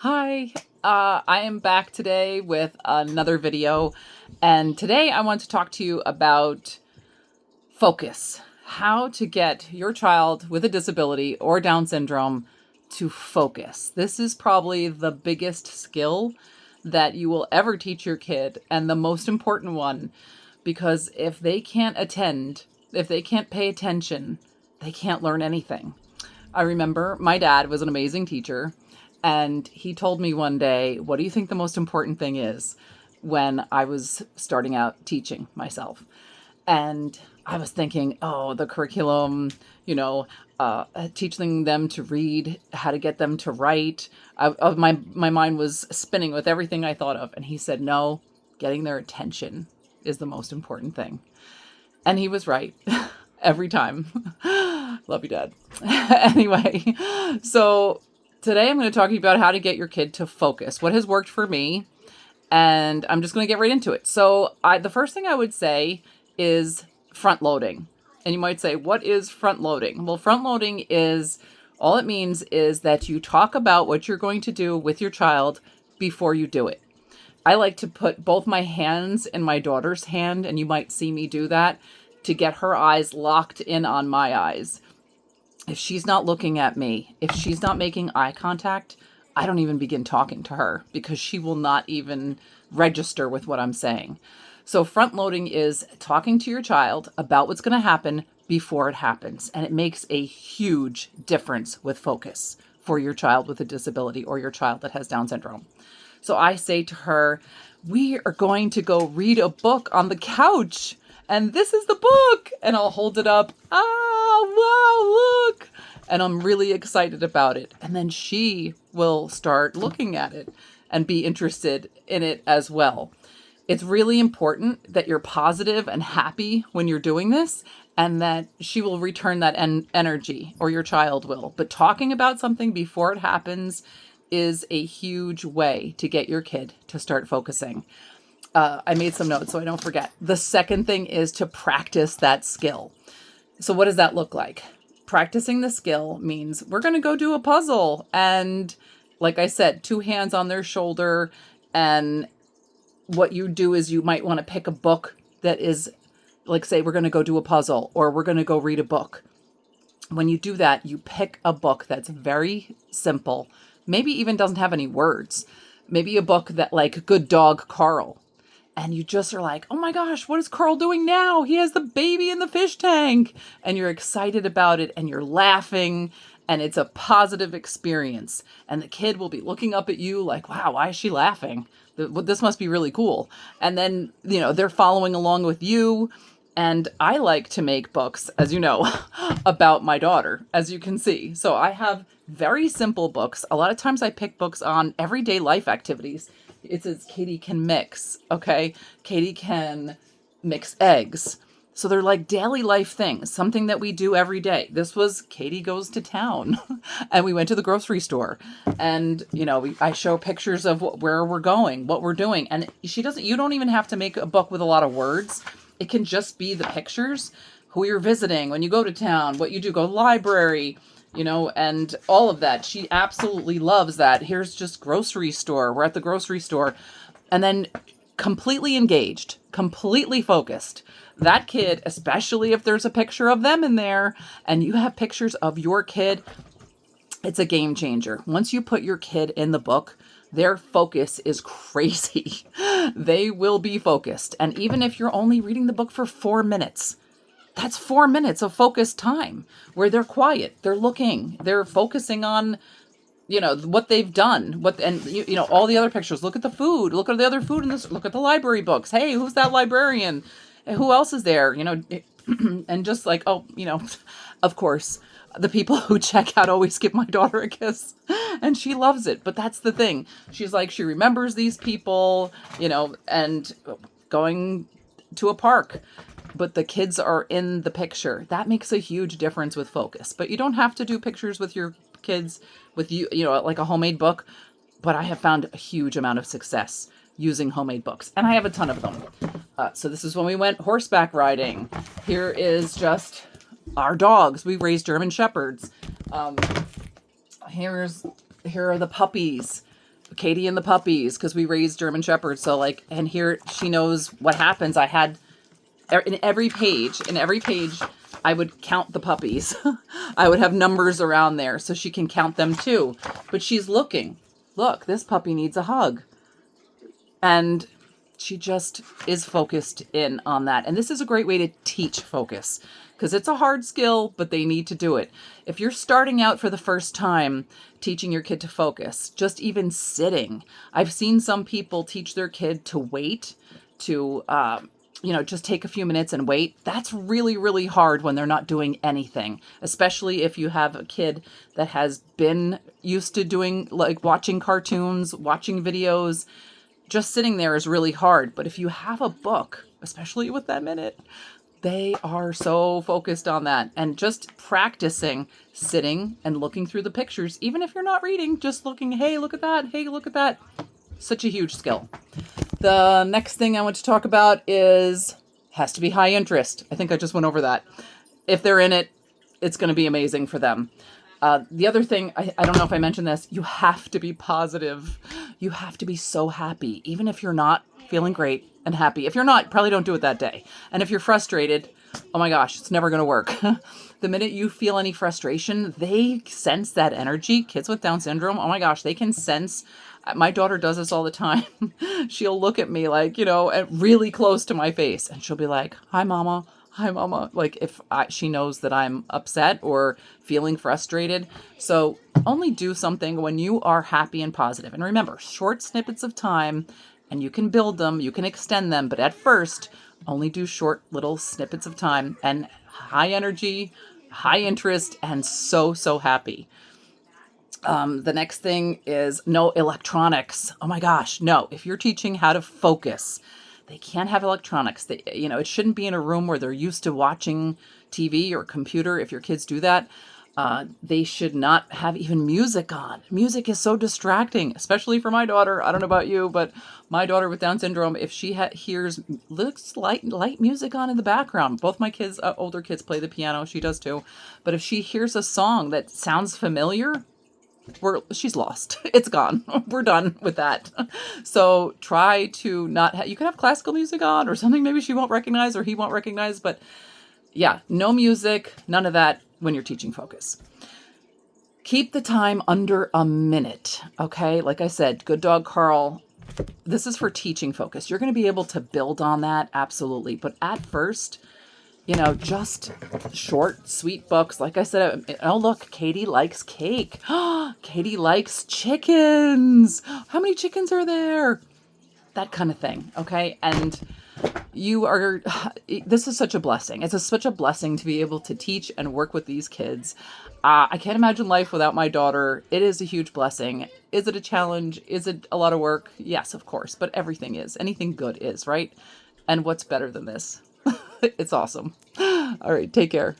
Hi, I am back today with another video, and today I want to talk to you about focus. How to get your child with a disability or Down syndrome to focus. This is probably the biggest skill that you will ever teach your kid, and the most important one, because if they can't if they can't pay attention, they can't learn anything. I remember my dad was an amazing teacher, and he told me one day, "What do you think the most important thing is?" when I was starting out teaching myself. And I was thinking, oh, the curriculum, you know, teaching them to read, how to get them to write. My mind was spinning with everything I thought of. And he said, no, getting their attention is the most important thing. And he was right every time. Love you, Dad. Anyway, so today I'm going to talk to you about how to get your kid to focus, what has worked for me, and I'm just going to get right into it. So the first thing I would say is front loading. And you might say, what is front loading? Well, front loading is, all it means is that you talk about what you're going to do with your child before you do it. I like to put both my hands in my daughter's hand, and you might see me do that to get her eyes locked in on my eyes. If she's not looking at me, if she's not making eye contact, I don't even begin talking to her because she will not even register with what I'm saying. So front loading is talking to your child about what's going to happen before it happens. And it makes a huge difference with focus for your child with a disability or your child that has Down syndrome. So I say to her, we are going to go read a book on the couch. And this is the book. And I'll hold it up. Wow, look. And I'm really excited about it. And then she will start looking at it and be interested in it as well. It's really important that you're positive and happy when you're doing this, and that she will return that energy, or your child will. But talking about something before it happens is a huge way to get your kid to start focusing. I made some notes so I don't forget. The second thing is to practice that skill. So what does that look like? Practicing the skill means we're going to go do a puzzle. And like I said, 2 hands on their shoulder. And what you do is you might want to pick a book that is, like, say, we're going to go do a puzzle or we're going to go read a book. When you do that, you pick a book that's very simple, maybe even doesn't have any words. Maybe a book that, like, Good Dog Carl. And you just are like, oh my gosh, what is Carl doing now? He has the baby in the fish tank. And you're excited about it and you're laughing. And it's a positive experience. And the kid will be looking up at you like, wow, why is she laughing? This must be really cool. And then, they're following along with you. And I like to make books, as you know, about my daughter, as you can see. So I have very simple books. A lot of times I pick books on everyday life activities. It says Katie can mix, okay? Katie can mix eggs. So they're like daily life things, something that we do every day. This was Katie goes to town and we went to the grocery store, and, I show pictures of where we're going, what we're doing. And you don't even have to make a book with a lot of words. It can just be the pictures, who you're visiting when you go to town, what you do, go to the library, and all of that. She absolutely loves that. Here's just grocery store. We're at the grocery store. And then completely engaged, completely focused. That kid, especially if there's a picture of them in there and you have pictures of your kid, it's a game changer. Once you put your kid in the book, their focus is crazy. They will be focused. And even if you're only reading the book for 4 minutes, that's 4 minutes of focused time where they're quiet, they're looking, they're focusing on, what they've done, all the other pictures. Look at the food, look at the other food in this, look at the library books. Hey, who's that librarian? Who else is there? And just like, of course, the people who check out always give my daughter a kiss, and she loves it. But that's the thing. She's like, she remembers these people, and going to a park, but the kids are in the picture. That makes a huge difference with focus. But you don't have to do pictures with your kids with like a homemade book. But I have found a huge amount of success using homemade books, and I have a ton of them. So this is when we went horseback riding. Here is just our dogs. We raised German Shepherds. Here are the puppies. Katie and the puppies, because we raised German Shepherds. So like, and here she knows what happens. I had in every page, I would count the puppies. I would have numbers around there so she can count them too. But she's looking. Look, this puppy needs a hug. And she just is focused in on that. And this is a great way to teach focus, because it's a hard skill, but they need to do it. If you're starting out for the first time teaching your kid to focus, just even sitting. I've seen some people teach their kid to wait, to just take a few minutes and wait. That's really, really hard when they're not doing anything, especially if you have a kid that has been used to doing, like, watching cartoons, watching videos. Just sitting there is really hard. But if you have a book, especially with that minute, they are so focused on that. And just practicing sitting and looking through the pictures, even if you're not reading, just looking, hey, look at that. Hey, look at that. Such a huge skill. The next thing I want to talk about has to be high interest. I think I just went over that. If they're in it, it's going to be amazing for them. The other thing, I don't know if I mentioned this, you have to be positive. You have to be so happy, even if you're not feeling great and happy. If you're not, probably don't do it that day. And if you're frustrated, oh my gosh, it's never going to work. The minute you feel any frustration, they sense that energy. Kids with Down syndrome, oh my gosh, they can sense. My daughter does this all the time. She'll look at me like, really close to my face, and she'll be like, hi, mama. Hi, mama. Like, if she knows that I'm upset or feeling frustrated. So only do something when you are happy and positive. And remember, short snippets of time, and you can build them, you can extend them. But at first, only do short little snippets of time, and high energy, high interest, and so, so happy. The next thing is no electronics. Oh my gosh, no. If you're teaching how to focus, they can't have electronics. It shouldn't be in a room where they're used to watching TV or computer. If your kids do that, they should not have even music on. Music is so distracting, especially for my daughter. I don't know about you, but my daughter with Down syndrome, if she hears light music on in the background, both my kids, older kids, play the piano. She does too. But if she hears a song that sounds familiar, she's lost. It's gone. We're done with that. So try to not you can have classical music on or something maybe she won't recognize or he won't recognize, but yeah, no music, none of that when you're teaching focus. Keep the time under a minute, okay? Like I said, Good Dog Carl, this is for teaching focus. You're going to be able to build on that, absolutely. But at first, just short, sweet books. Like I said, oh, look, Katie likes cake. Katie likes chickens. How many chickens are there? That kind of thing, okay? And this is such a blessing. It's such a blessing to be able to teach and work with these kids. I can't imagine life without my daughter. It is a huge blessing. Is it a challenge? Is it a lot of work? Yes, of course, but everything is. Anything good is, right? And what's better than this? It's awesome. All right, take care.